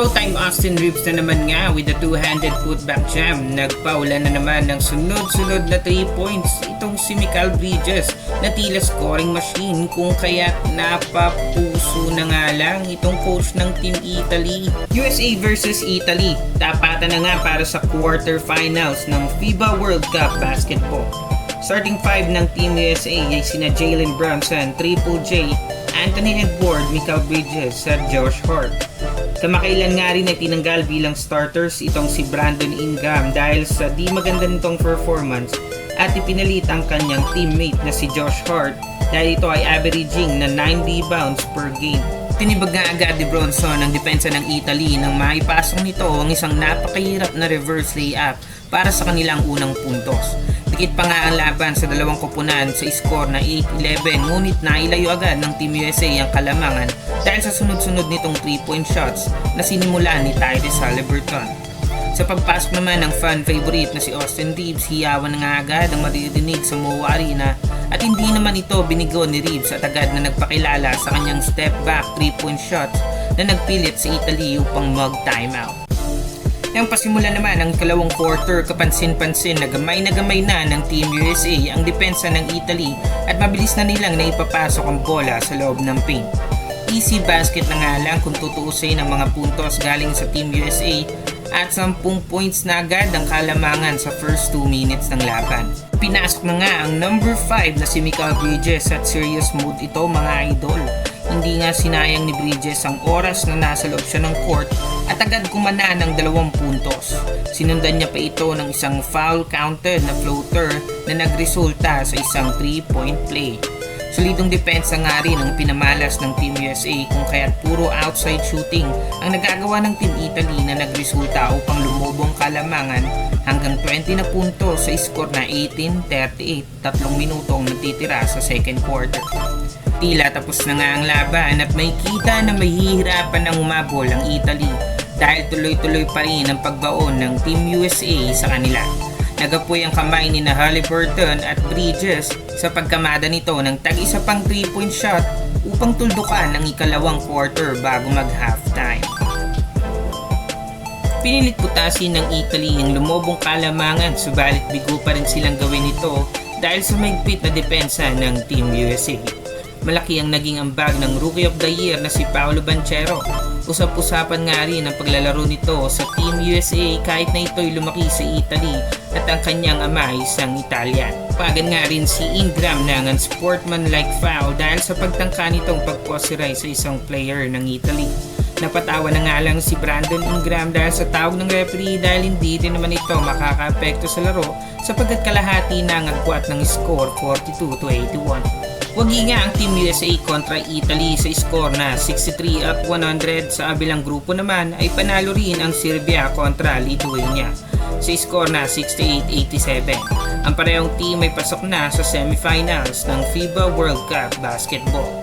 Showtime Austin Reeves na naman nga with the two-handed putback jam. Nagpaulan na naman ng sunod-sunod na 3 points itong si Mikal Bridges na tila scoring machine, kung kaya napapuso na nga lang itong coach ng Team Italy. USA versus Italy, tapatan na nga para sa quarterfinals ng FIBA World Cup Basketball. Starting 5 ng Team USA ay sina Jalen Brunson, Triple J, Anthony Edward, Mikal Bridges at Josh Hart. Kamakailan nga rin ay tinanggal bilang starters itong si Brandon Ingram dahil sa di maganda nitong performance at ipinalit ang kanyang teammate na si Josh Hart dahil ito ay averaging na 9 rebounds per game. Tinibag nga agad ni Bronson ang depensa ng Italy nang maipasok nito ang isang napakahirap na reverse layup para sa kanilang unang puntos. Dikit pa nga ang laban sa dalawang koponan sa score na 8-11, ngunit nailayo agad ng Team USA ang kalamangan dahil sa sunod-sunod nitong 3-point shots na sinimulan ni Tyrese Haliburton. Sa pagpasok naman ng fan favorite na si Austin Reeves, hiyawan na nga agad ang maririnig sa MOA Arena at hindi naman ito binigo ni Reeves at agad na nagpakilala sa kanyang step back 3-point shots na nagpilit sa Italy upang mag-timeout. Nang pasimula naman ang ikalawang quarter, kapansin-pansin na gamay na ng Team USA ang depensa ng Italy at mabilis na nilang naipapasok ang bola sa loob ng paint. Easy basket na nga lang kung tutuusin ang mga puntos galing sa Team USA at 10 points na agad ang kalamangan sa first 2 minutes ng laban. Pinasok na nga ang number 5 na si Mikal Bridges at serious mood ito, mga idol. Hindi nga sinayang ni Bridges ang oras na nasa loob siya ng court at agad kumana ng 2 puntos. Sinundan niya pa ito ng isang foul counted na floater na nagresulta sa isang 3-point play. Solidong depensa nga rin ang pinamalas ng Team USA, kung kaya't puro outside shooting ang nagagawa ng Team Italy na nagresulta upang lumubong kalamangan hanggang 20 na puntos sa score na 18-38, 3 minutong natitira sa second quarter. Tila tapos na nga ang laban at may kita na mahihirapan ng umabol ang Italy dahil tuloy-tuloy pa rin ang pagbaon ng Team USA sa kanila. Nagapoy ang kamay ni na Haliburton at Bridges sa pagkamada nito ng tag-isa pang 3-point shot upang tuldukan ang ikalawang quarter bago mag-halftime. Pinilit putasin ng Italy ang lumobong kalamangan, subalit bigo pa rin silang gawin ito dahil sa mahigpit na depensa ng Team USA. Malaki ang naging ambag ng Rookie of the Year na si Paolo Banchero. Usap-usapan nga rin ang paglalaro nito sa Team USA kahit na ito'y lumaki sa Italy at ang kanyang ama ay isang Italian. Pagan nga rin si Ingram ng unsportsmanlike foul dahil sa pagtangka nitong pagposiray sa isang player ng Italy. Napatawa na nga lang si Brandon Ingram dahil sa tawag ng referee dahil hindi rin naman ito makaka-apekto sa laro sapagkat kalahati na ang agwat ng score 42-81. Wagi nga ang Team USA kontra Italy sa score na 63-100. Sa kabilang grupo naman ay panalo rin ang Serbia kontra Lithuania sa score na 68-87. Ang parehong team ay pasok na sa semifinals ng FIBA World Cup Basketball.